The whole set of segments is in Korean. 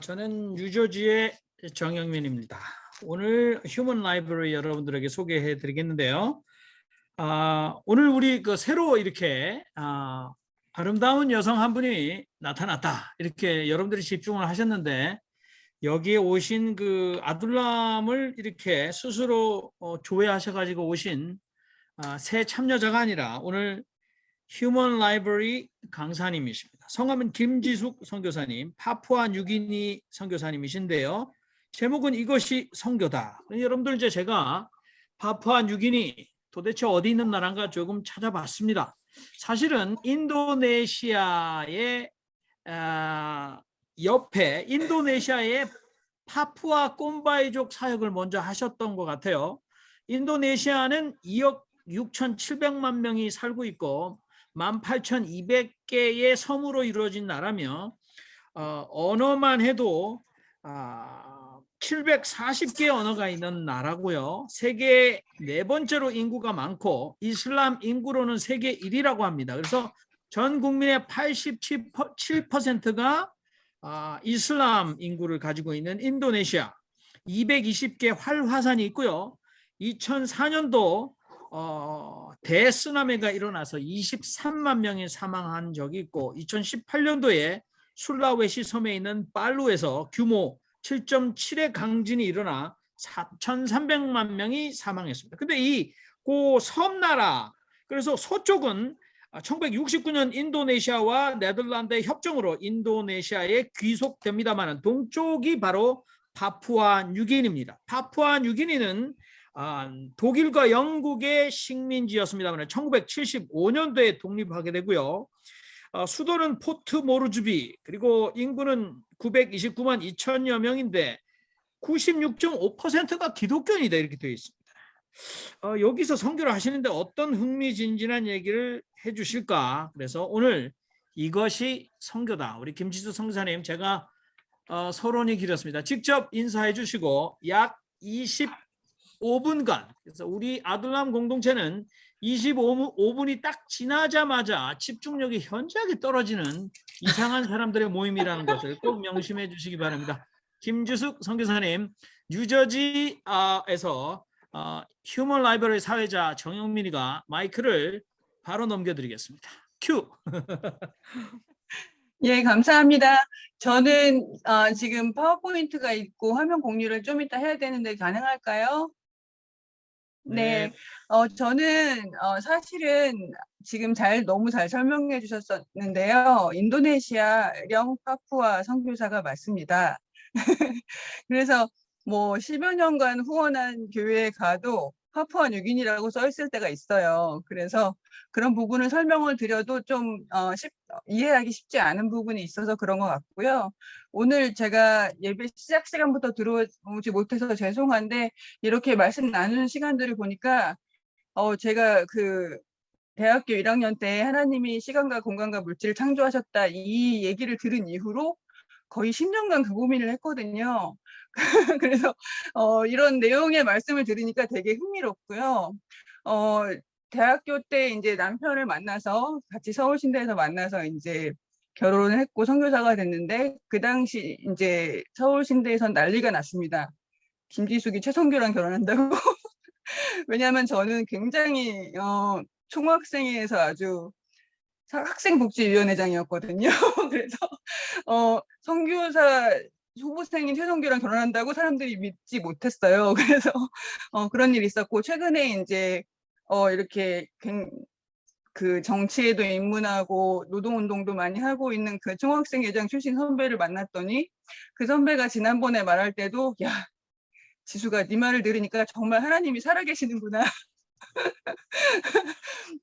저는 뉴저지의 정영민입니다. 오늘 휴먼 라이브러리 여러분들에게 소개해 드리겠는데요. 오늘 우리 새로 이렇게 아름다운 여성 한 분이 나타났다. 이렇게 여러분들이 집중을 하셨는데 여기에 오신 그 아둘람을 이렇게 스스로 조회하셔가지고 오신 새 참여자가 아니라 오늘 휴먼 라이브러리 강사님이십니다. 성함은 김지숙 선교사님, 파푸아 뉴기니 선교사님이신데요. 제목은 이것이 선교다. 여러분들 이제 제가 파푸아 뉴기니 도대체 어디 있는 나라인가 조금 찾아봤습니다. 사실은 인도네시아의 옆에 인도네시아의 파푸아 꼼바이족 사역을 먼저 하셨던 것 같아요. 인도네시아는 2억 6,700만 명이 살고 있고 18,200개의 섬으로 이루어진 나라며 언어만 해도 740개의 언어가 있는 나라고요. 세계 네 번째로 인구가 많고 이슬람 인구로는 세계 1위라고 합니다. 그래서 전 국민의 87%가 이슬람 인구를 가지고 있는 인도네시아 220개 활화산이 있고요. 2004년도 대쓰나미가 일어나서 23만 명이 사망한 적이 있고 2018년도에 술라웨시 섬에 있는 팔루에서 규모 7.7의 강진이 일어나 4,300만 명이 사망했습니다. 근데 이 섬나라, 그래서 서쪽은 1969년 인도네시아와 네덜란드의 협정으로 인도네시아에 귀속됩니다만 동쪽이 바로 파푸아 뉴기니입니다. 파푸아 뉴기니는 독일과 영국의 식민지였습니다만 1975년도에 독립하게 되고요. 수도는 포트 모르즈비, 그리고 인구는 929만 2천여 명인데 96.5%가 기독교인이다 이렇게 되어 있습니다. 여기서 선교를 하시는데 어떤 흥미진진한 얘기를 해주실까? 그래서 오늘 이것이 선교다. 우리 김지수 선교사님 제가 서론이 길었습니다. 직접 인사해 주시고 약 25분간, 그래서 우리 아둘람 공동체는 25분이 딱 지나자마자 집중력이 현저하게 떨어지는 이상한 사람들의 모임이라는 것을 꼭 명심해 주시기 바랍니다. 김주숙 선교사님, 뉴저지에서 휴먼 라이브러리 사회자 정영민이가 마이크를 바로 넘겨드리겠습니다. 큐! 예, 감사합니다. 저는 지금 파워포인트가 있고 화면 공유를 좀 이따 해야 되는데 가능할까요? 네, 저는 사실은 지금 너무 잘 설명해 주셨었는데요. 인도네시아령 파푸아 선교사가 맞습니다. 그래서 뭐 10여 년간 후원한 교회에 가도 파푸아 뉴기니라고 써 있을 때가 있어요. 그래서 그런 부분을 설명을 드려도 좀 이해하기 쉽지 않은 부분이 있어서 그런 것 같고요. 오늘 제가 예배 시작 시간부터 들어오지 못해서 죄송한데 이렇게 말씀 나누는 시간들을 보니까 제가 그 대학교 1학년 때 하나님이 시간과 공간과 물질을 창조하셨다 이 얘기를 들은 이후로 거의 10년간 그 고민을 했거든요. 그래서 이런 내용의 말씀을 들으니까 되게 흥미롭고요. 대학교 때 이제 남편을 만나서 같이 서울신대에서 만나서 이제 결혼을 했고 선교사가 됐는데 그 당시 이제 서울신대에선 난리가 났습니다. 김지숙이 최선교랑 결혼한다고. 왜냐하면 저는 굉장히 총학생회에서 아주 학생복지위원회장이었거든요. 그래서 선교사 후보생인 최선교랑 결혼한다고 사람들이 믿지 못했어요. 그래서 그런 일이 있었고 최근에 이제 이렇게 그 정치에도 입문하고 노동운동도 많이 하고 있는 그 총학생회장 출신 선배를 만났더니 그 선배가 지난번에 말할 때도 야 지수가 네 말을 들으니까 정말 하나님이 살아계시는구나.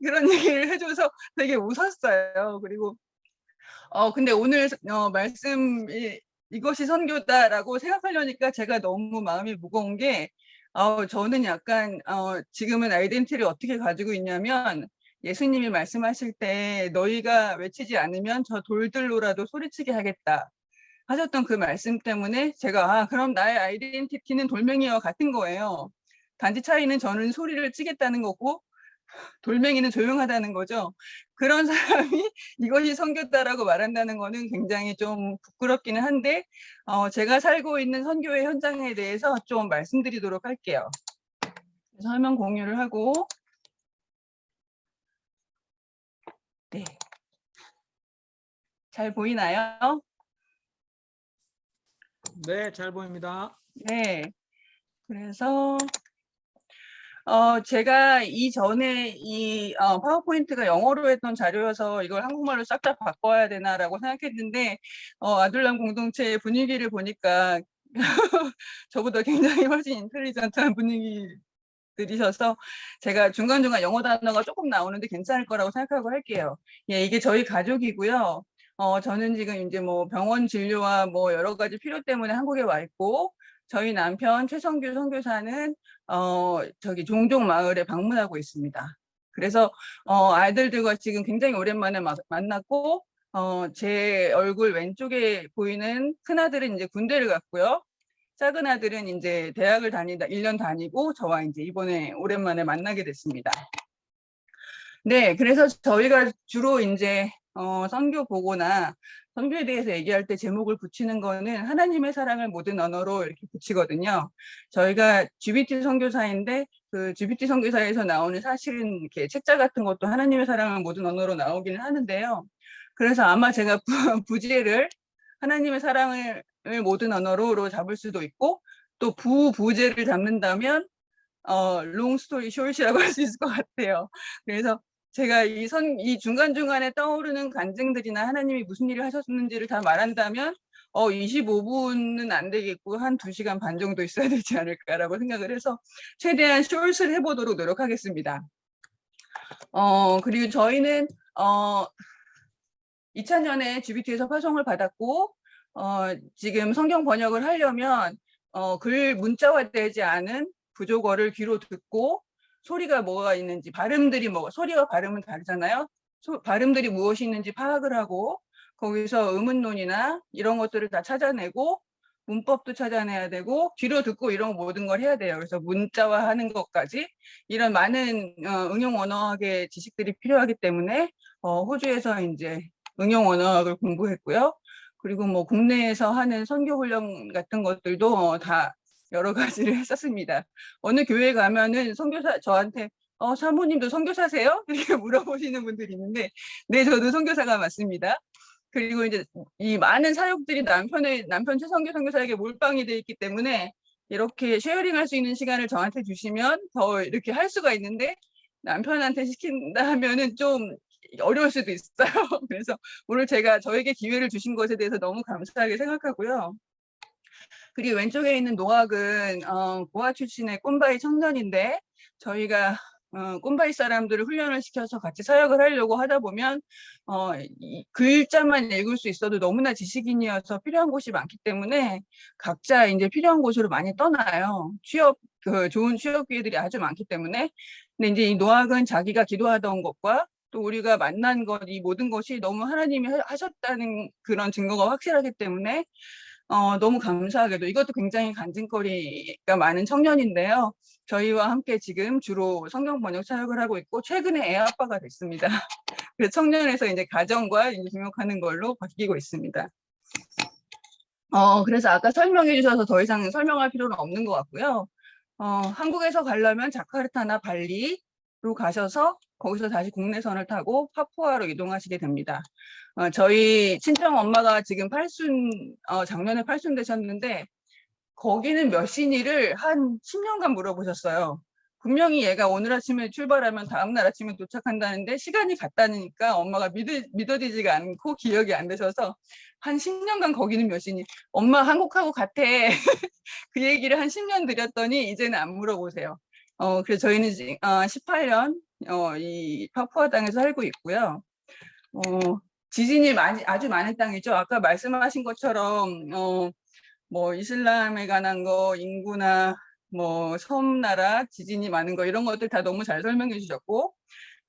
그런 얘기를 해줘서 되게 웃었어요. 그리고 근데 오늘 말씀이 이것이 선교다라고 생각하려니까 제가 너무 마음이 무거운 게 저는 약간 지금은 아이덴티티를 어떻게 가지고 있냐면 예수님이 말씀하실 때 너희가 외치지 않으면 저 돌들로라도 소리치게 하겠다 하셨던 그 말씀 때문에 제가 그럼 나의 아이덴티티는 돌멩이와 같은 거예요. 단지 차이는 저는 소리를 치겠다는 거고 돌멩이는 조용하다는 거죠. 그런 사람이 이것이 선교다라고 말한다는 거는 굉장히 좀 부끄럽기는 한데 제가 살고 있는 선교의 현장에 대해서 좀 말씀드리도록 할게요. 그래서 화면 공유를 하고 네. 잘 보이나요? 네, 잘 보입니다. 네. 그래서 제가 이전에 파워포인트가 영어로 했던 자료여서 이걸 한국말로 싹 다 바꿔야 되나라고 생각했는데 아둘람 공동체의 분위기를 보니까 저보다 굉장히 훨씬 인텔리전트한 분위기들이셔서 제가 중간중간 영어 단어가 조금 나오는데 괜찮을 거라고 생각하고 할게요. 예, 이게 저희 가족이고요. 저는 지금 이제 뭐 병원 진료와 뭐 여러 가지 필요 때문에 한국에 와 있고 저희 남편 최성규 선교사는 저기 종종 마을에 방문하고 있습니다. 그래서 아이들과 지금 굉장히 오랜만에 만났고 제 얼굴 왼쪽에 보이는 큰아들은 이제 군대를 갔고요. 작은 아들은 이제 대학을 1년 다니고 저와 이제 이번에 오랜만에 만나게 됐습니다. 네, 그래서 저희가 주로 이제 선교 보고나 선교에 대해서 얘기할 때 제목을 붙이는 거는 하나님의 사랑을 모든 언어로 이렇게 붙이거든요. 저희가 GBT 선교사인데 그 GBT 선교사에서 나오는 사실은 이렇게 책자 같은 것도 하나님의 사랑을 모든 언어로 나오기는 하는데요. 그래서 아마 제가 부제를 하나님의 사랑을 모든 언어로 잡을 수도 있고 또 부제를 잡는다면 long story short이라고 할 수 있을 것 같아요. 그래서 제가 이 중간중간에 떠오르는 간증들이나 하나님이 무슨 일을 하셨는지를 다 말한다면 25분은 안 되겠고 한 2시간 반 정도 있어야 되지 않을까라고 생각을 해서 최대한 숏을 해보도록 노력하겠습니다. 그리고 저희는 2000년에 GBT에서 파송을 받았고 지금 성경 번역을 하려면 글 문자화되지 않은 부족어를 귀로 듣고 소리가 뭐가 있는지 발음들이 소리와 발음은 다르잖아요. 발음들이 무엇이 있는지 파악을 하고 거기서 의문론이나 이런 것들을 다 찾아내고 문법도 찾아내야 되고 귀로 듣고 이런 모든 걸 해야 돼요. 그래서 문자화하는 것까지 이런 많은 응용 언어학의 지식들이 필요하기 때문에 호주에서 이제 응용 언어학을 공부했고요. 그리고 뭐 국내에서 하는 선교 훈련 같은 것들도 다 여러 가지를 했었습니다. 어느 교회 가면은 선교사 저한테 사모님도 선교사세요? 이렇게 물어보시는 분들이 있는데 네, 저도 선교사가 맞습니다. 그리고 이제 이 많은 사역들이 남편 최성규 선교사에게 몰빵이 돼 있기 때문에 이렇게 쉐어링 할 수 있는 시간을 저한테 주시면 더 이렇게 할 수가 있는데 남편한테 시킨다 하면은 좀 어려울 수도 있어요. 그래서 오늘 제가 저에게 기회를 주신 것에 대해서 너무 감사하게 생각하고요. 그리고 왼쪽에 있는 노학은 고아 출신의 꼼바이 청년인데 저희가 꼼바이 사람들을 훈련을 시켜서 같이 사역을 하려고 하다 보면 글자만 읽을 수 있어도 너무나 지식인이어서 필요한 곳이 많기 때문에 각자 이제 필요한 곳으로 많이 떠나요. 좋은 취업 기회들이 아주 많기 때문에. 근데 이제 이 노학은 자기가 기도하던 것과 또 우리가 만난 것, 이 모든 것이 너무 하나님이 하셨다는 그런 증거가 확실하기 때문에 너무 감사하게도 이것도 굉장히 간증거리가 많은 청년인데요. 저희와 함께 지금 주로 성경 번역 사역을 하고 있고 최근에 애 아빠가 됐습니다. 그래서 청년에서 이제 가정과 이제 등록하는 걸로 바뀌고 있습니다. 그래서 아까 설명해 주셔서 더 이상 설명할 필요는 없는 것 같고요. 한국에서 가려면 자카르타나 발리로 가셔서 거기서 다시 국내선을 타고 파푸아로 이동하시게 됩니다. 저희 친정 엄마가 지금 작년에 팔순 되셨는데 거기는 몇 시니를 한 10년간 물어보셨어요. 분명히 얘가 오늘 아침에 출발하면 다음날 아침에 도착한다는데 시간이 같다니까 엄마가 믿어지지가 않고 기억이 안 되셔서 한 10년간 거기는 몇 시니 엄마 한국하고 같아. 그 얘기를 한 10년 드렸더니 이제는 안 물어보세요. 그래서 저희는 18년 이 파푸아 땅에서 살고 있고요. 지진이 아주 많은 땅이죠. 아까 말씀하신 것처럼 뭐 이슬람에 관한 거, 인구나 뭐 섬나라, 지진이 많은 거 이런 것들 다 너무 잘 설명해 주셨고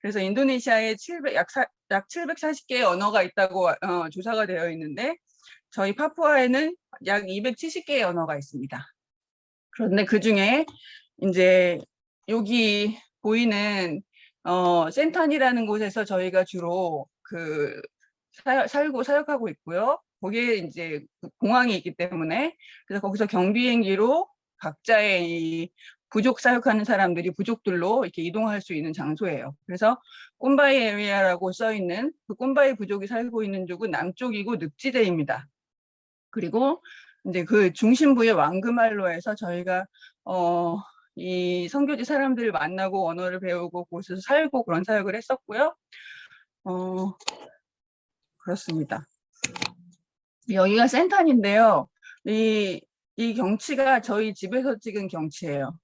그래서 인도네시아에 약 740개의 언어가 있다고 조사가 되어 있는데 저희 파푸아에는 약 270개의 언어가 있습니다. 그런데 그 중에 이제 여기 보이는 센탄이라는 곳에서 저희가 주로 그 살고 사역하고 있고요. 거기에 이제 공항이 있기 때문에 그래서 거기서 경비행기로 각자의 이 부족 사역하는 사람들이 부족들로 이렇게 이동할 수 있는 장소예요. 그래서 꼼바이 에리아라고 써 있는 그 꼼바이 부족이 살고 있는 쪽은 남쪽이고 늪지대입니다. 그리고 이제 그 중심부의 왕그말로에서 저희가 이 선교지 사람들을 만나고 언어를 배우고 곳에서 살고 그런 사역을 했었고요. 그렇습니다. 여기가 센탄인데요. 이 경치가 저희 집에서 찍은 경치예요.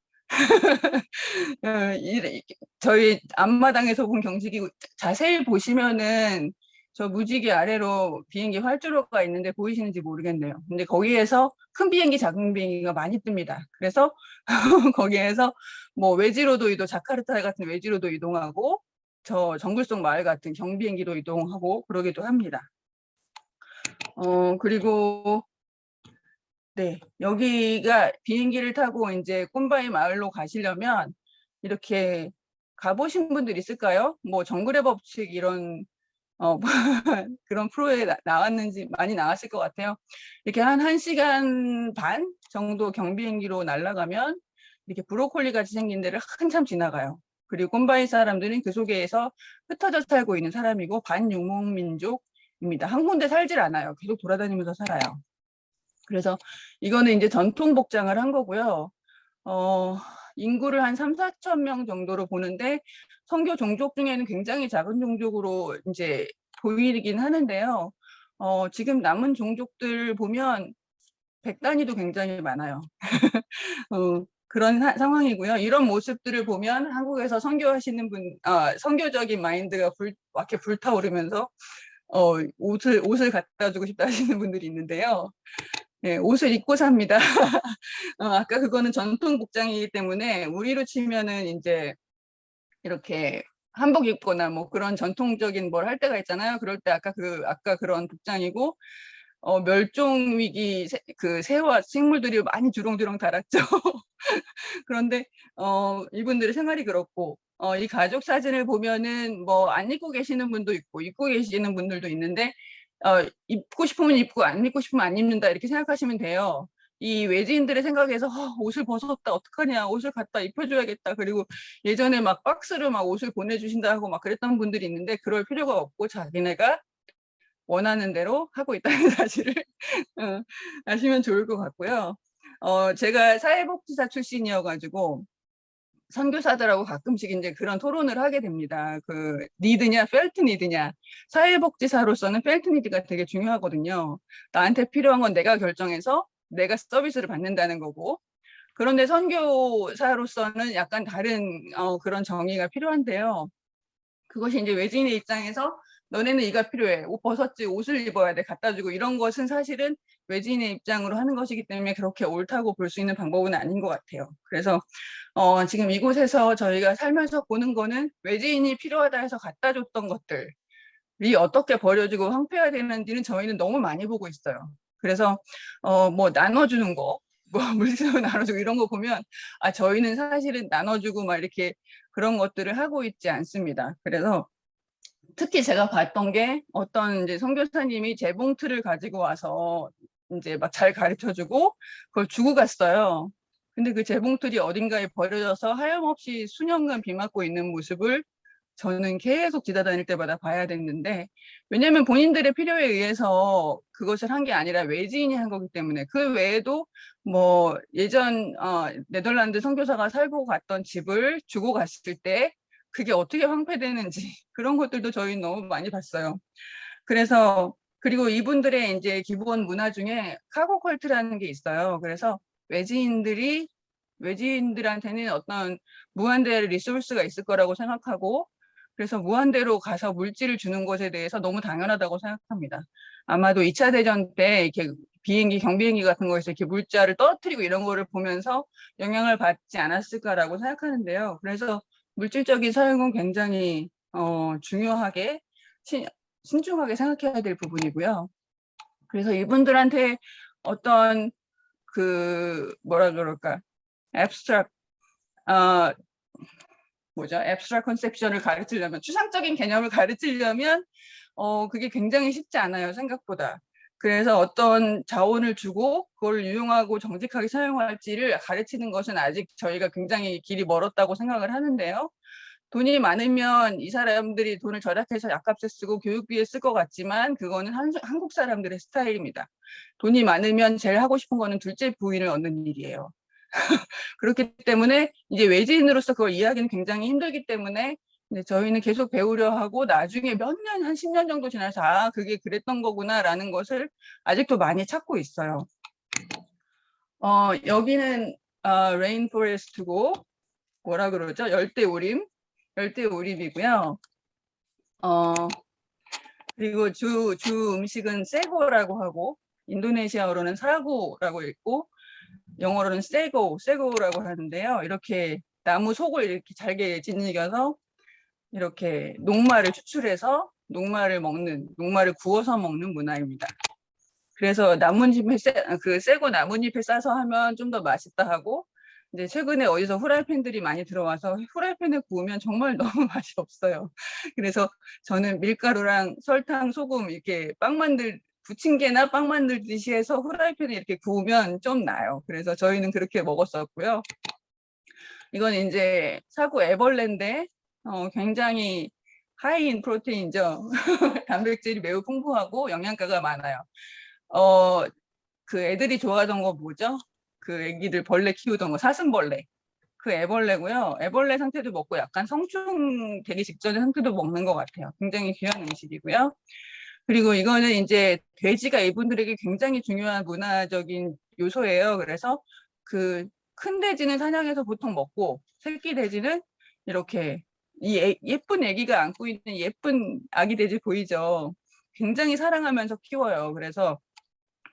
저희 앞마당에서 본 경치기 자세히 보시면은 저 무지개 아래로 비행기 활주로가 있는데 보이시는지 모르겠네요. 근데 거기에서 큰 비행기, 작은 비행기가 많이 뜹니다. 그래서 거기에서 뭐 외지로도 이동, 자카르타 같은 외지로도 이동하고 저 정글 속 마을 같은 경비행기도 이동하고 그러기도 합니다. 그리고 네, 여기가 비행기를 타고 이제 꼼바이 마을로 가시려면 이렇게 가보신 분들 있을까요? 뭐 정글의 법칙 이런 그런 프로에 나왔는지 많이 나왔을 것 같아요. 이렇게 한 1시간 반 정도 경비행기로 날아가면 이렇게 브로콜리 같이 생긴 데를 한참 지나가요. 그리고 꼼바이 사람들은 그 속에서 흩어져 살고 있는 사람이고 반유목민족입니다. 한 군데 살질 않아요. 계속 돌아다니면서 살아요. 그래서 이거는 이제 전통 복장을 한 거고요. 인구를 한 3, 4천 명 정도로 보는데 선교 종족 중에는 굉장히 작은 종족으로 이제 보이긴 하는데요. 지금 남은 종족들 보면 100단위도 굉장히 많아요. 그런 상황이고요. 이런 모습들을 보면 한국에서 선교하시는 분, 선교적인 마인드가 이렇게 불타오르면서 옷을 갖다 주고 싶다 하시는 분들이 있는데요. 네, 옷을 입고 삽니다. 아까 그거는 전통 복장이기 때문에 우리로 치면은 이제 이렇게 한복 입거나 뭐 그런 전통적인 뭘 할 때가 있잖아요. 그럴 때 아까 그런 복장이고 멸종 위기 그 새와 식물들이 많이 주렁주렁 달았죠. 그런데 이분들의 생활이 그렇고 이 가족 사진을 보면은 뭐 안 입고 계시는 분도 있고 입고 계시는 분들도 있는데 입고 싶으면 입고 안 입고 싶으면 안 입는다 이렇게 생각하시면 돼요. 이 외지인들의 생각에서 옷을 벗었다 어떡하냐 옷을 갖다 입혀줘야겠다 그리고 예전에 막 박스로 막 옷을 보내주신다 하고 막 그랬던 분들이 있는데 그럴 필요가 없고 자기네가 원하는 대로 하고 있다는 사실을 아시면 좋을 것 같고요. 제가 사회복지사 출신이어가지고 선교사들하고 가끔씩 이제 그런 토론을 하게 됩니다. 그 니드냐, 펠트 니드냐. 사회복지사로서는 펠트 니드가 되게 중요하거든요. 나한테 필요한 건 내가 결정해서 내가 서비스를 받는다는 거고. 그런데 선교사로서는 약간 다른 그런 정의가 필요한데요. 그것이 이제 외지인의 입장에서 너네는 이가 필요해. 옷 벗었지, 옷을 입어야 돼. 갖다 주고 이런 것은 사실은 외지인의 입장으로 하는 것이기 때문에 그렇게 옳다고 볼 수 있는 방법은 아닌 것 같아요. 그래서 지금 이곳에서 저희가 살면서 보는 거는 외지인이 필요하다 해서 갖다 줬던 것들이 어떻게 버려지고 황폐화되는지는 저희는 너무 많이 보고 있어요. 그래서 뭐 나눠주는 거, 뭐 물질로 나눠주고 이런 거 보면 저희는 사실은 나눠주고 막 이렇게 그런 것들을 하고 있지 않습니다. 그래서 특히 제가 봤던 게 어떤 이제 선교사님이 재봉틀을 가지고 와서 이제 막 잘 가르쳐주고 그걸 주고 갔어요. 근데 그 재봉틀이 어딘가에 버려져서 하염없이 수년간 비 맞고 있는 모습을 저는 계속 지나다닐 때마다 봐야 됐는데 왜냐하면 본인들의 필요에 의해서 그것을 한 게 아니라 외지인이 한 거기 때문에 그 외에도 뭐 예전 네덜란드 선교사가 살고 갔던 집을 주고 갔을 때 그게 어떻게 황폐되는지 그런 것들도 저희 너무 많이 봤어요. 그래서 그리고 이분들의 이제 기본 문화 중에 카고 컬트라는 게 있어요. 그래서 외지인들한테는 어떤 무한대의 리소스가 있을 거라고 생각하고 그래서 무한대로 가서 물질을 주는 것에 대해서 너무 당연하다고 생각합니다. 아마도 2차 대전 때 이렇게 경비행기 같은 거에서 이렇게 물자를 떨어뜨리고 이런 거를 보면서 영향을 받지 않았을까라고 생각하는데요. 그래서 물질적인 사용은 굉장히 중요하게 신중하게 생각해야 될 부분이고요. 그래서 이분들한테 어떤 그 뭐라 그럴까 abstract 뭐죠? abstract conception을 가르치려면, 추상적인 개념을 가르치려면 그게 굉장히 쉽지 않아요, 생각보다. 그래서 어떤 자원을 주고 그걸 유용하고 정직하게 사용할지를 가르치는 것은 아직 저희가 굉장히 길이 멀었다고 생각을 하는데요. 돈이 많으면 이 사람들이 돈을 절약해서 약값에 쓰고 교육비에 쓸 것 같지만 그거는 한국 사람들의 스타일입니다. 돈이 많으면 제일 하고 싶은 거는 둘째 부인을 얻는 일이에요. 그렇기 때문에 이제 외지인으로서 그걸 이해하기는 굉장히 힘들기 때문에 저희는 계속 배우려 하고 나중에 몇 년, 한 10년 정도 지나서 아, 그게 그랬던 거구나라는 것을 아직도 많이 찾고 있어요. 여기는 레인포레스트고 뭐라 그러죠? 열대우림이고요. 그리고 주 음식은 세고라고 하고 인도네시아어로는 사고라고 읽고 영어로는 세고라고 하는데요. 이렇게 나무 속을 이렇게 잘게 짓이겨서 이렇게 녹말을 추출해서 녹말을 구워서 먹는 문화입니다. 그래서 나뭇잎에 세고 나뭇잎에 싸서 하면 좀 더 맛있다 하고 이제 최근에 어디서 후라이팬들이 많이 들어와서 후라이팬에 구우면 정말 너무 맛이 없어요. 그래서 저는 밀가루랑 설탕, 소금 이렇게 부침개나 빵 만들듯이 해서 후라이팬에 이렇게 구우면 좀 나요. 그래서 저희는 그렇게 먹었었고요. 이건 이제 사고 애벌레인데 굉장히 하이인 프로테인이죠. 단백질이 매우 풍부하고 영양가가 많아요. 그 애들이 좋아하던 거 뭐죠? 그 애기들 벌레 키우던 거 사슴벌레. 그 애벌레고요. 애벌레 상태도 먹고 약간 성충 되기 직전의 상태도 먹는 것 같아요. 굉장히 귀한 음식이고요. 그리고 이거는 이제 돼지가 이분들에게 굉장히 중요한 문화적인 요소예요. 그래서 그 큰 돼지는 사냥해서 보통 먹고 새끼 돼지는 이렇게 예쁜 애기가 안고 있는 예쁜 아기 돼지 보이죠? 굉장히 사랑하면서 키워요. 그래서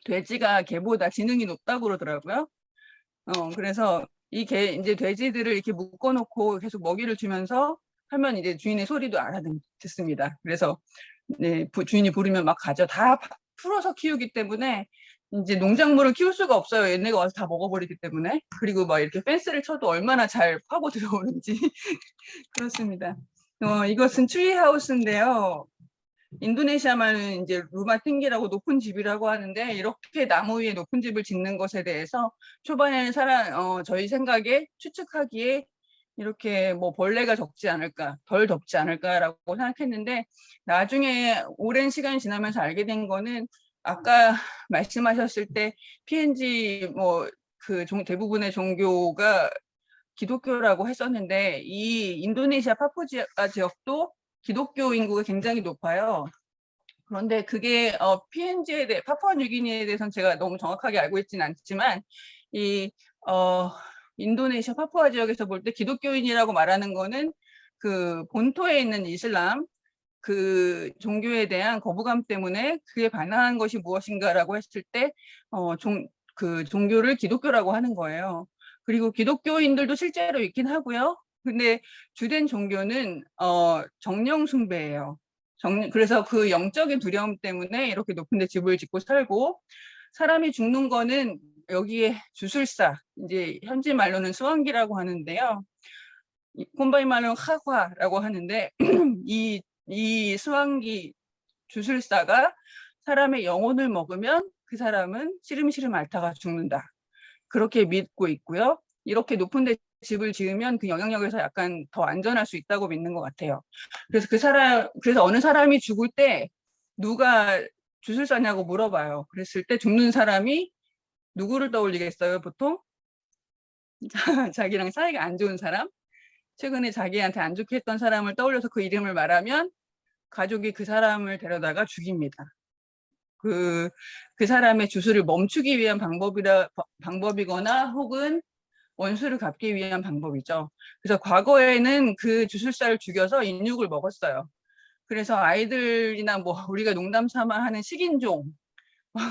돼지가 개보다 지능이 높다고 그러더라고요. 그래서 이제 돼지들을 이렇게 묶어놓고 계속 먹이를 주면서 하면 이제 주인의 소리도 알아듣습니다. 그래서 네, 주인이 부르면 막 가죠. 다 풀어서 키우기 때문에 이제 농작물을 키울 수가 없어요. 얘네가 와서 다 먹어버리기 때문에. 그리고 막 이렇게 펜스를 쳐도 얼마나 잘 파고 들어오는지. 그렇습니다. 이것은 트리하우스인데요. 인도네시아 말은 이제 루마팅기라고 높은 집이라고 하는데 이렇게 나무 위에 높은 집을 짓는 것에 대해서 초반에는 저희 생각에 추측하기에 이렇게 뭐 벌레가 적지 않을까, 덜 덥지 않을까라고 생각했는데 나중에 오랜 시간이 지나면서 알게 된 거는 아까 말씀하셨을 때 PNG 뭐 그 대부분의 종교가 기독교라고 했었는데 이 인도네시아 파푸아 지역도 기독교 인구가 굉장히 높아요. 그런데 그게 PNG에 대해 파푸아뉴기니에 대해서는 제가 너무 정확하게 알고 있지는 않지만 이 인도네시아 파푸아 지역에서 볼 때 기독교인이라고 말하는 거는 그 본토에 있는 이슬람 그 종교에 대한 거부감 때문에 그에 반항한 것이 무엇인가라고 했을 때 그 종교를 기독교라고 하는 거예요. 그리고 기독교인들도 실제로 있긴 하고요. 근데 주된 종교는 정령 숭배예요. 그래서 그 영적인 두려움 때문에 이렇게 높은 데 집을 짓고 살고 사람이 죽는 거는 여기에 주술사, 이제 현지 말로는 수왕기라고 하는데요. 콤바이 말로는 카화라고 하는데 이 수왕기 주술사가 사람의 영혼을 먹으면 그 사람은 시름시름 앓다가 죽는다. 그렇게 믿고 있고요. 이렇게 높은 데 집을 지으면 그 영향력에서 약간 더 안전할 수 있다고 믿는 것 같아요. 그래서 그래서 어느 사람이 죽을 때 누가 주술사냐고 물어봐요. 그랬을 때 죽는 사람이 누구를 떠올리겠어요, 보통? 자기랑 사이가 안 좋은 사람? 최근에 자기한테 안 좋게 했던 사람을 떠올려서 그 이름을 말하면 가족이 그 사람을 데려다가 죽입니다. 그 사람의 주술을 멈추기 위한 방법이거나 혹은 원수를 갚기 위한 방법이죠. 그래서 과거에는 그 주술사를 죽여서 인육을 먹었어요. 그래서 아이들이나 뭐 우리가 농담 삼아 하는 식인종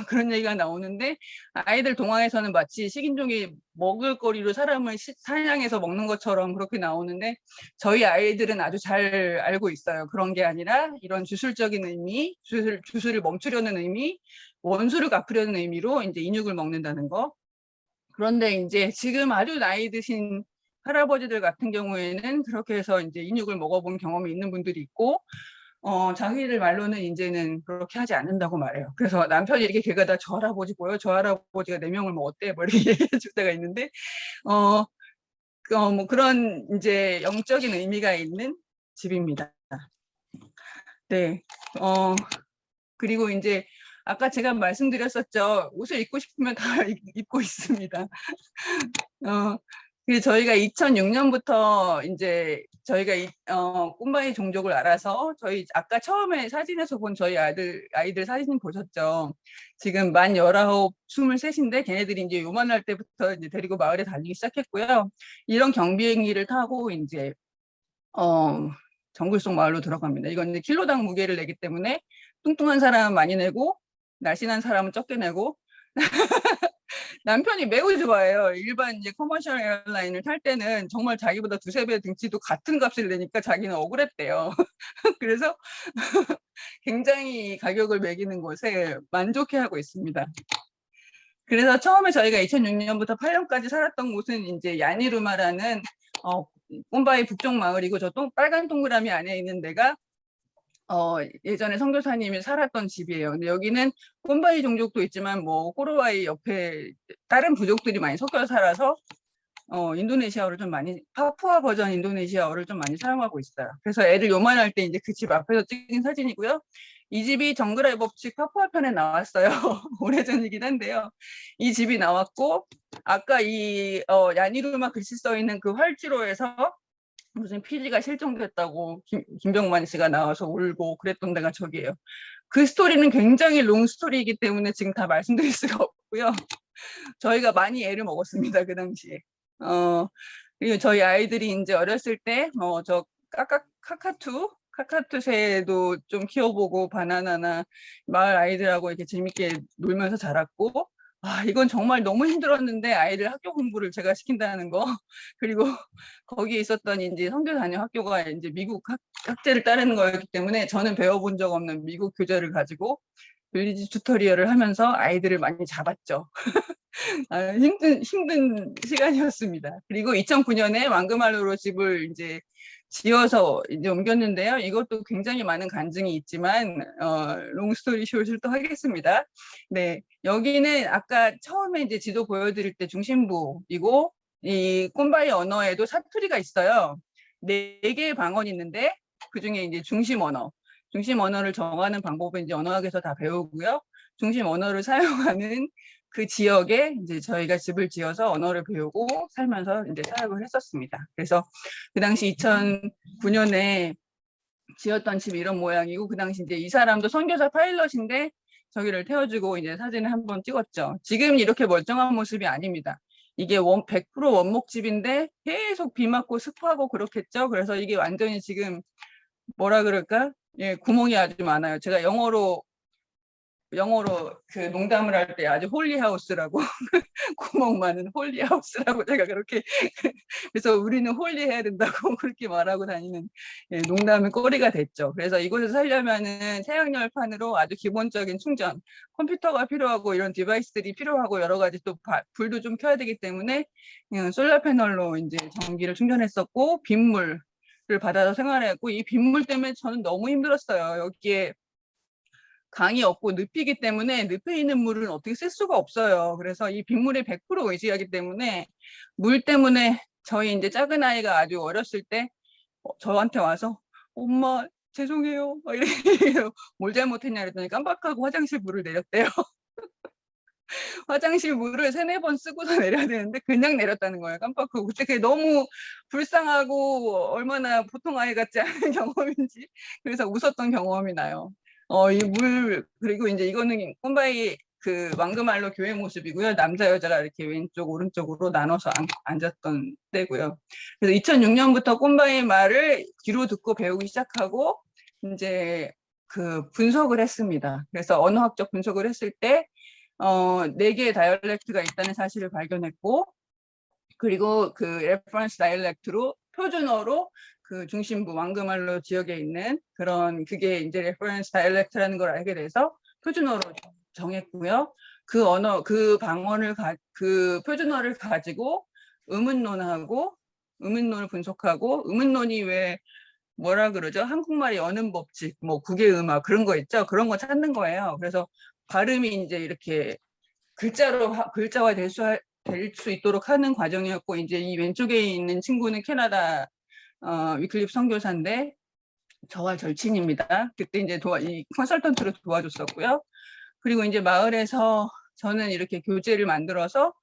그런 얘기가 나오는데 아이들 동화에서는 마치 식인종이 먹을 거리로 사람을 사냥해서 먹는 것처럼 그렇게 나오는데 저희 아이들은 아주 잘 알고 있어요. 그런 게 아니라 이런 주술적인 의미, 주술을 멈추려는 의미, 원수를 갚으려는 의미로 이제 인육을 먹는다는 거. 그런데 이제 지금 아주 나이 드신 할아버지들 같은 경우에는 그렇게 해서 이제 인육을 먹어본 경험이 있는 분들이 있고, 자기들 말로는 이제는 그렇게 하지 않는다고 말해요. 그래서 남편이 이렇게 길 가다 저 할아버지 보여? 저 할아버지가 4명을 먹었대? 뭐 이렇게 얘기해 줄 때가 있는데, 뭐 그런 이제 영적인 의미가 있는 집입니다. 네. 그리고 이제 아까 제가 말씀드렸었죠. 옷을 입고 싶으면 다 입고 있습니다. 그래서 저희가 2006년부터 이제 저희가 꼼바이 종족을 알아서 저희 아까 처음에 사진에서 본 저희 아이들 사진 보셨죠? 지금 만 19, 23인데 걔네들이 이제 요만할 때부터 이제 데리고 마을에 다니기 시작했고요. 이런 경비행기를 타고 이제 정글 속 마을로 들어갑니다. 이건 이제 킬로당 무게를 내기 때문에 뚱뚱한 사람은 많이 내고 날씬한 사람은 적게 내고 남편이 매우 좋아해요. 일반 이제 커머셜 에어라인을 탈 때는 정말 자기보다 2~3배 등치도 같은 값을 내니까 자기는 억울했대요. 그래서 굉장히 가격을 매기는 것에 만족해하고 있습니다. 그래서 처음에 저희가 2006년부터 8년까지 살았던 곳은 이제 야니루마라는 꼼바이 북쪽 마을이고 저 빨간 동그라미 안에 있는 데가 예전에 선교사님이 살았던 집이에요. 근데 여기는 꼼바이 종족도 있지만 뭐 코로와이 옆에 다른 부족들이 많이 섞여 살아서 인도네시아어를 좀 많이 파푸아 버전 인도네시아어를 좀 많이 사용하고 있어요. 그래서 애를 요만할 때 이제 그 집 앞에서 찍은 사진이고요. 이 집이 정글의 법칙 파푸아 편에 나왔어요. 오래전이긴 한데요. 이 집이 나왔고 아까 이 야니루마 글씨 써 있는 그 활지로에서 무슨 피지가 실종됐다고 김병만 씨가 나와서 울고 그랬던 데가 저기예요. 그 스토리는 굉장히 롱 스토리이기 때문에 지금 다 말씀드릴 수가 없고요. 저희가 많이 애를 먹었습니다, 그 당시에. 그리고 저희 아이들이 이제 어렸을 때, 저 카카투새도 좀 키워보고 바나나나 마을 아이들하고 이렇게 재밌게 놀면서 자랐고, 이건 정말 너무 힘들었는데 아이들 학교 공부를 제가 시킨다는 거. 그리고 거기에 있었던 이제 선교 다녀 학교가 이제 미국 학제를 따르는 거였기 때문에 저는 배워본 적 없는 미국 교재를 가지고 빌리지 튜토리얼을 하면서 아이들을 많이 잡았죠. 힘든 시간이었습니다. 그리고 2009년에 왕그말루로 집을 이제 지어서 이제 옮겼는데요. 이것도 굉장히 많은 간증이 있지만 롱스토리 숏을 또 하겠습니다. 네, 여기는 아까 처음에 이제 지도 보여드릴 때 중심부이고 이 꼼바이 언어에도 사투리가 있어요. 4개의 방언이 있는데 그 중에 이제 중심 언어를 정하는 방법은 이제 언어학에서 다 배우고요. 중심 언어를 사용하는 그 지역에 이제 저희가 집을 지어서 언어를 배우고 살면서 이제 사역을 했었습니다. 그래서 그 당시 2009년에 지었던 집이 이런 모양이고 그 당시 이제 이 사람도 선교사 파일럿인데 저기를 태워주고 이제 사진을 한번 찍었죠. 지금 이렇게 멀쩡한 모습이 아닙니다. 이게 100% 원목집인데 계속 비 맞고 습하고 그렇겠죠. 그래서 이게 완전히 지금 뭐라 그럴까? 예, 구멍이 아주 많아요. 제가 영어로 그 농담을 할 때 아주 홀리하우스라고 구멍 많은 홀리하우스라고 제가 그렇게 그래서 우리는 홀리해야 된다고 그렇게 말하고 다니는 농담의 꼬리가 됐죠. 그래서 이곳에서 살려면은 태양열판으로 아주 기본적인 충전, 컴퓨터가 필요하고 이런 디바이스들이 필요하고 여러 가지 또 불도 좀 켜야 되기 때문에 솔라 패널로 이제 전기를 충전했었고 빗물을 받아서 생활했고 이 빗물 때문에 저는 너무 힘들었어요. 여기에 강이 없고 늪이기 때문에 늪에 있는 물은 어떻게 쓸 수가 없어요. 그래서 이 빗물에 100% 의지하기 때문에 물 때문에 저희 이제 작은 아이가 아주 어렸을 때 저한테 와서 엄마 죄송해요 이렇게 뭘 잘못했냐 그랬더니 깜빡하고 화장실 물을 내렸대요. 화장실 물을 3~4번 쓰고서 내려야 되는데 그냥 내렸다는 거예요. 깜빡하고. 그때 그게 너무 불쌍하고 얼마나 보통 아이 같지 않은 경험인지 그래서 웃었던 경험이 나요. 이 물 그리고 이제 이거는 꼼바이 그 왕그말로 교회 모습이고요. 남자 여자가 이렇게 왼쪽 오른쪽으로 나눠서 앉았던 때고요. 그래서 2006년부터 꼼바이 말을 귀로 듣고 배우기 시작하고 이제 그 분석을 했습니다. 그래서 언어학적 분석을 했을 때 4개의 다이얼렉트가 있다는 사실을 발견했고 그리고 그 레퍼런스 다이얼렉트로 표준어로 그 중심부 왕그말로 지역에 있는 그런 그게 이제 레퍼런스 다이얼렉트라는 걸 알게 돼서 표준어로 정했고요. 그 언어 그 방언을 그 표준어를 가지고 의문론하고 의문론을 분석하고 의문론이 왜 뭐라 그러죠? 한국말의 연음 법칙, 뭐 국외음악 그런 거 있죠? 그런 거 찾는 거예요. 그래서 발음이 이제 이렇게 글자화 될 수 있도록 하는 과정이었고, 이제 이 왼쪽에 있는 친구는 캐나다 위클립 선교사인데 저와 절친입니다. 그때 이제 이 컨설턴트로 도와줬었고요. 그리고 이제 마을에서 저는 이렇게 교재를 만들어서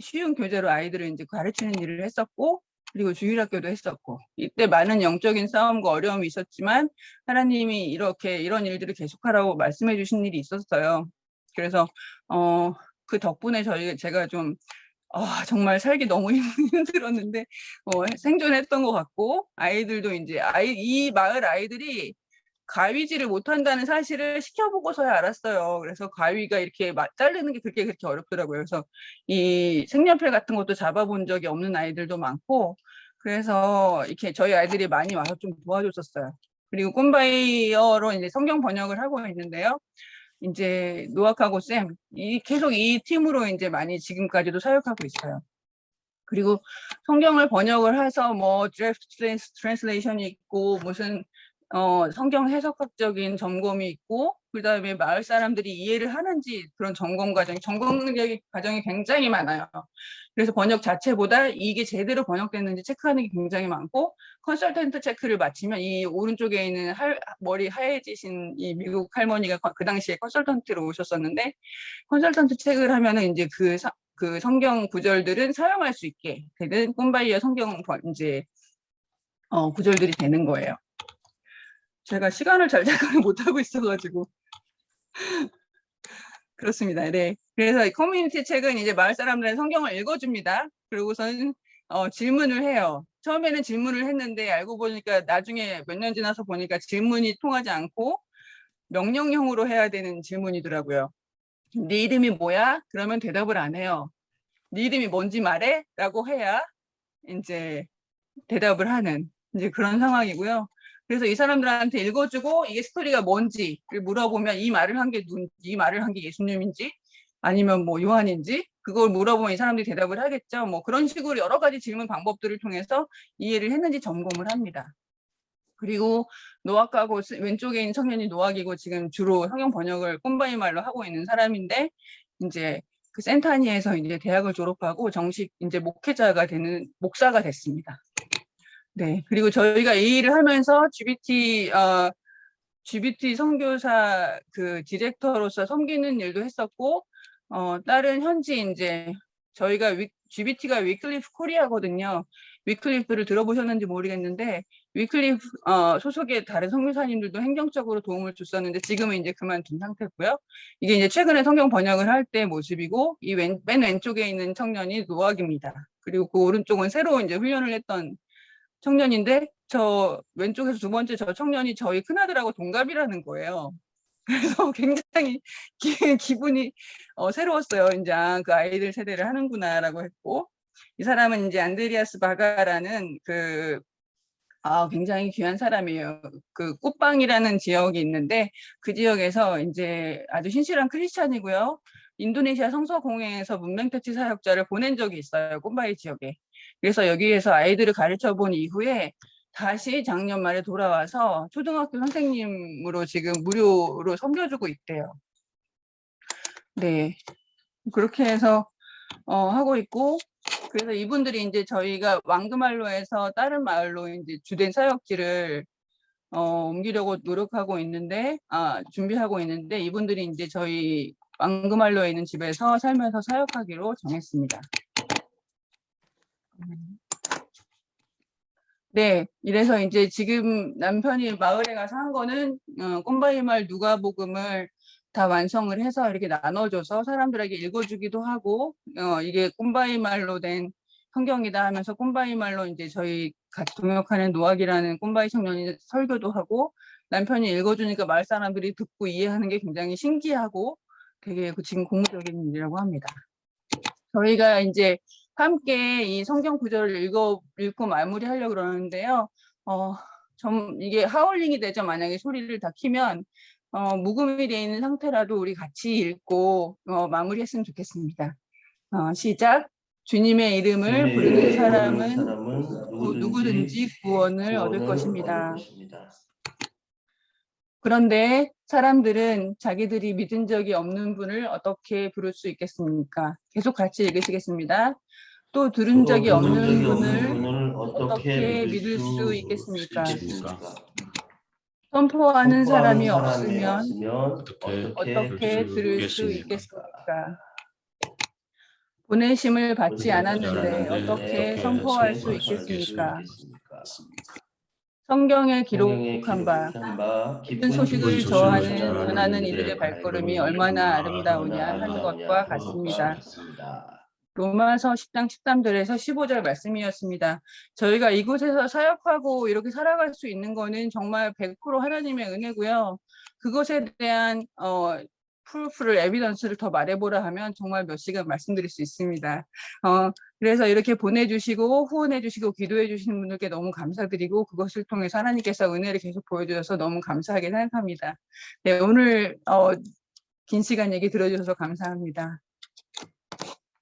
쉬운 교재로 아이들을 이제 가르치는 일을 했었고, 그리고 주일학교도 했었고, 이때 많은 영적인 싸움과 어려움이 있었지만 하나님이 이런 일들을 계속하라고 말씀해 주신 일이 있었어요. 그래서 그 덕분에 제가 좀 정말 살기 너무 힘들었는데 생존했던 것 같고, 아이들도 이제 이 마을 아이들이 가위질을 못한다는 사실을 시켜보고서야 알았어요. 그래서 가위가 이렇게 자르는 게 그렇게 어렵더라고요. 그래서 이 색연필 같은 것도 잡아본 적이 없는 아이들도 많고, 그래서 이렇게 저희 아이들이 많이 와서 좀 도와줬었어요. 그리고 꼼바이어로 이제 성경 번역을 하고 있는데요. 이제 노악하고 쌤, 계속 이 팀으로 이제 많이 지금까지도 사역하고 있어요. 그리고 성경을 번역을 해서 뭐 드래프트 트랜슬레이션이 있고 무슨 성경 해석학적인 점검이 있고, 그다음에 마을 사람들이 이해를 하는지 그런 점검 과정이 굉장히 많아요. 그래서 번역 자체보다 이게 제대로 번역됐는지 체크하는 게 굉장히 많고, 컨설턴트 체크를 마치면 이 오른쪽에 있는 머리 하얘지신 이 미국 할머니가 그 당시에 컨설턴트로 오셨었는데, 컨설턴트 체크를 하면은 이제 그 성경 구절들은 사용할 수 있게 되는 꼼바이어 성경 이제 구절들이 되는 거예요. 제가 시간을 잘 체크를 못하고 있어가지고 그렇습니다. 네. 그래서 이 커뮤니티 책은 이제 마을 사람들은 성경을 읽어줍니다. 그리고서는 질문을 해요. 처음에는 질문을 했는데 알고 보니까 나중에 몇 년 지나서 보니까 질문이 통하지 않고 명령형으로 해야 되는 질문이더라고요. 네 이름이 뭐야? 그러면 대답을 안 해요. 네 이름이 뭔지 말해? 라고 해야 이제 대답을 하는 이제 그런 상황이고요. 그래서 이 사람들한테 읽어주고 이게 스토리가 뭔지를 물어보면 이 말을 한 게 예수님인지 아니면 뭐 요한인지 그걸 물어보면 이 사람들이 대답을 하겠죠. 뭐 그런 식으로 여러 가지 질문 방법들을 통해서 이해를 했는지 점검을 합니다. 그리고 노악하고 왼쪽에 있는 청년이 노악이고 지금 주로 성경 번역을 꼼바이 말로 하고 있는 사람인데, 이제 그 센타니에서 이제 대학을 졸업하고 정식 이제 목사가 됐습니다. 네. 그리고 저희가 이 일을 하면서 GBT 선교사 그 디렉터로서 섬기는 일도 했었고, 다른 현지 이제 저희가 GBT가 위클리프 코리아거든요. 위클리프를 들어보셨는지 모르겠는데, 위클리프 소속의 다른 선교사님들도 행정적으로 도움을 줬었는데 지금은 이제 그만둔 상태고요. 이게 이제 최근에 성경 번역을 할 때 모습이고, 이 맨 왼쪽에 있는 청년이 노악입니다. 그리고 그 오른쪽은 새로 이제 훈련을 했던 청년인데, 저 왼쪽에서 두 번째 저 청년이 저희 큰아들하고 동갑이라는 거예요. 그래서 굉장히 기분이 새로웠어요. 이제 그 아이들 세대를 하는구나라고 했고, 이 사람은 이제 안드리아스 바가라는 굉장히 귀한 사람이에요. 그 꽃방이라는 지역이 있는데 그 지역에서 이제 아주 신실한 크리스찬이고요. 인도네시아 성서공회에서 문맹퇴치 사역자를 보낸 적이 있어요. 꼼바이 지역에. 그래서 여기에서 아이들을 가르쳐 본 이후에 다시 작년 말에 돌아와서 초등학교 선생님으로 지금 무료로 섬겨주고 있대요. 네. 그렇게 해서 하고 있고, 그래서 이분들이 이제 저희가 왕그말로에서 다른 마을로 이제 주된 사역지를 옮기려고 노력하고 있는데, 준비하고 있는데, 이분들이 이제 저희 왕그말로에 있는 집에서 살면서 사역하기로 정했습니다. 네, 이래서 이제 지금 남편이 마을에 가서 한 거는 꼼바이 말 누가복음을 다 완성을 해서 이렇게 나눠줘서 사람들에게 읽어주기도 하고, 이게 꼼바이 말로 된 성경이다 하면서 꼼바이 말로 이제 저희 같이 동역하는 노악이라는 꼼바이 청년이 설교도 하고, 남편이 읽어주니까 마을 사람들이 듣고 이해하는 게 굉장히 신기하고 되게 지금 고무적인 일이라고 합니다. 저희가 이제 함께 이 성경 구절을 읽고 마무리하려고 그러는데요. 이게 하울링이 되죠. 만약에 소리를 다 키면 묵음이 되어 있는 상태라도 우리 같이 읽고 마무리했으면 좋겠습니다. 시작. 주님의 이름을 부르는 사람은 누구든지 구원을 얻을 것입니다. 그런데 사람들은 자기들이 믿은 적이 없는 분을 어떻게 부를 수 있겠습니까? 계속 같이 읽으시겠습니다. 또 들은 적이 없는 분을 어떻게 믿을 수 있겠습니까? 선포하는 사람이 없으면 어떻게 들을 수 있겠습니까? 보내심을 받지 않았는데 어떻게 선포할 수 있겠습니까? 성경에 기록한 바 기쁜 소식을 전하는 이들의 발걸음이 얼마나 아름다우냐 하는 것과 같습니다. 로마서 10장 13절에서 15절 말씀이었습니다. 저희가 이곳에서 사역하고 이렇게 살아갈 수 있는 거는 정말 100% 하나님의 은혜고요. 그것에 대한 프루프를, 에비던스를 더 말해보라 하면 정말 몇 시간 말씀드릴 수 있습니다. 그래서 이렇게 보내주시고 후원해주시고 기도해주시는 분들께 너무 감사드리고 그것을 통해서 하나님께서 은혜를 계속 보여주셔서 너무 감사하게 생각합니다. 네, 오늘 긴 시간 얘기 들어주셔서 감사합니다.